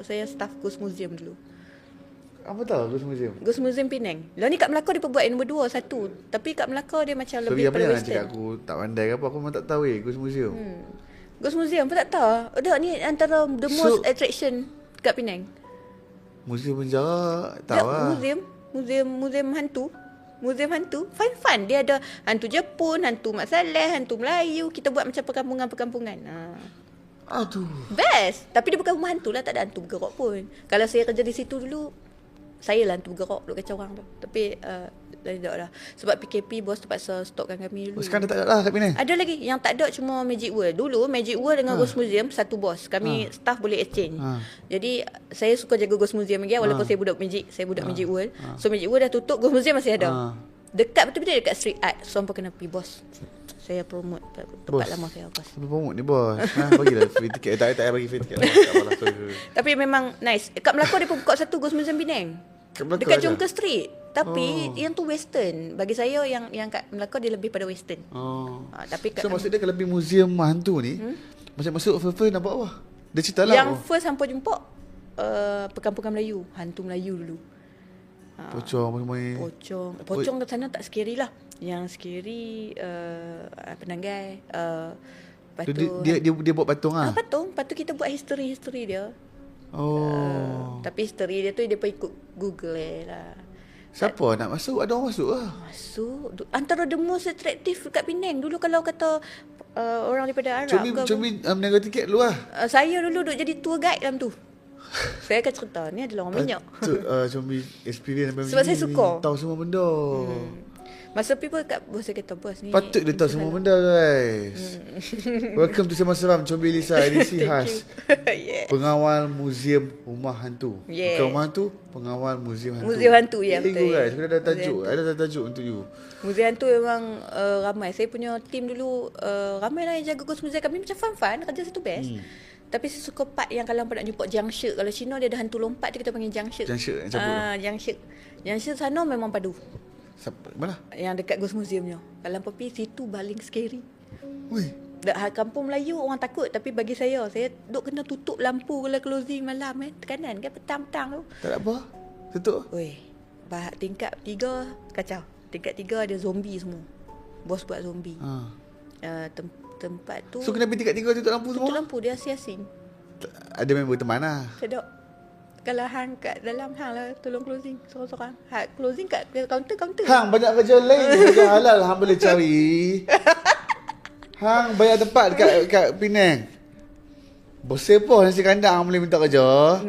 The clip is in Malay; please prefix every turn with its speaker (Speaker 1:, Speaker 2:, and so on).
Speaker 1: Saya staff Ghost Museum dulu.
Speaker 2: Apa tahu Ghost Museum?
Speaker 1: Ghost Museum Penang. Lah ni kat Melaka dia buat yang nombor 2 satu. Tapi kat Melaka dia macam
Speaker 2: Sorry,
Speaker 1: lebih
Speaker 2: apa
Speaker 1: pada
Speaker 2: jangan
Speaker 1: western.
Speaker 2: cakap aku tak pandai ke apa. Aku memang tak tahu Ghost Museum.
Speaker 1: Ghost Museum pun tak tahu. Udah ni antara the most attraction kat Penang.
Speaker 2: Museum penjara
Speaker 1: Tak,
Speaker 2: tahu lah.
Speaker 1: museum hantu. Museum hantu. Fun. Dia ada hantu Jepun, hantu Mak Saleh, hantu Melayu. Kita buat macam perkampungan-perkampungan.
Speaker 2: Aduh.
Speaker 1: Best. Tapi dia bukan rumah hantu lah. Tak ada hantu bergerak pun. Kalau saya kerja di situ dulu, saya lah hantu bergerak duk kacau orang tu. Tapi dah tak lah. Sebab PKP bos terpaksa stopkan kami dulu.
Speaker 2: Sekarang dah tak ada lah kat Penang.
Speaker 1: Ada lagi. Yang tak ada cuma Magic World. Dulu Magic World dengan Ghost Museum satu bos. Kami staff boleh exchange. Jadi saya suka jaga Ghost Museum lagi. Walaupun saya budak Magic. Saya budak Magic World. So Magic World dah tutup. Ghost Museum masih ada. Dekat betul-betul dekat Street Art. So hampa kena pergi bos. Saya promote tempat lama saya bos.
Speaker 2: Sampai promote ni bos. Bagilah free ticket. Tak payah bagi free ticket lah.
Speaker 1: Tapi memang nice. Kat Melaka dia pun buka satu Ghost Museum Penang. Dekat Jongka Street. Tapi yang tu western. Bagi saya yang kat Melaka dia lebih pada western. Tapi kat
Speaker 2: so maksud dia kalau pergi museum hantu ni, macam masuk first nampak apa? Dia cerita lah.
Speaker 1: Yang first hampa jumpa perkampungan Melayu. Hantu Melayu dulu.
Speaker 2: Pocong main.
Speaker 1: Pocong kat sana tak scary lah. Yang scary penanggai. Lepas tu
Speaker 2: Dia buat patung lah.
Speaker 1: Patung kita buat history dia. Tapi history dia tu dia pun ikut Google lah.
Speaker 2: Siapa nak masuk? Ada orang masuk lah.
Speaker 1: Masuk. Antara the most attractive kat Penang. Dulu kalau kata orang daripada Arab
Speaker 2: Cumi meniaga tiket dulu lah.
Speaker 1: Saya dulu duk jadi tour guide dalam tu. Saya akan cerita. Ni adalah orang minyak.
Speaker 2: Cumi experience
Speaker 1: sebab saya suka.
Speaker 2: Tahu semua benda.
Speaker 1: Masa people kat bos saya kata bos ni
Speaker 2: patut dia tahu semua benda guys. Welcome to Sembang Seram Combi Lisa edisi khas. Pengawal Museum Rumah Hantu. Bukan rumah hantu, pengawal Museum Hantu.
Speaker 1: Museum Hantu ya betul.
Speaker 2: Guys, kita ada tajuk. Ada tajuk untuk you.
Speaker 1: Museum Hantu memang ramai. Saya punya team dulu ramai lah yang jaga Ghost Museum. Kami macam fun kerja satu best. Tapi saya suka part yang kalau nak jumpa Jiangshi. Kalau Cina dia ada hantu lompat tu kita panggil Jiangshi. Jiangshi sana memang padu.
Speaker 2: Mana?
Speaker 1: Yang dekat Ghost Museum tu. Kalau pergi situ paling scary.
Speaker 2: Wih.
Speaker 1: Kampung Melayu orang takut. Tapi bagi saya duk kena tutup lampu kalau closing malam tekanan kan petang-petang tu.
Speaker 2: Tak ada apa? Tutup?
Speaker 1: Weh. Tingkat 3 kacau. Tingkat 3 ada zombie semua. Bos buat zombie. Tempat tu.
Speaker 2: So kena pergi tingkat 3 tutup lampu semua?
Speaker 1: Tutup lampu dia asing-asing.
Speaker 2: Ada member teman lah.
Speaker 1: Sedap. Kalau hang kat dalam hang lah tolong closing seorang-seorang. Closing kat kaunter.
Speaker 2: Hang banyak kerja lain, kerja halal hang boleh cari. Hang bayar tempat kat Penang. Bos apa nasi kandang hang boleh minta kerja.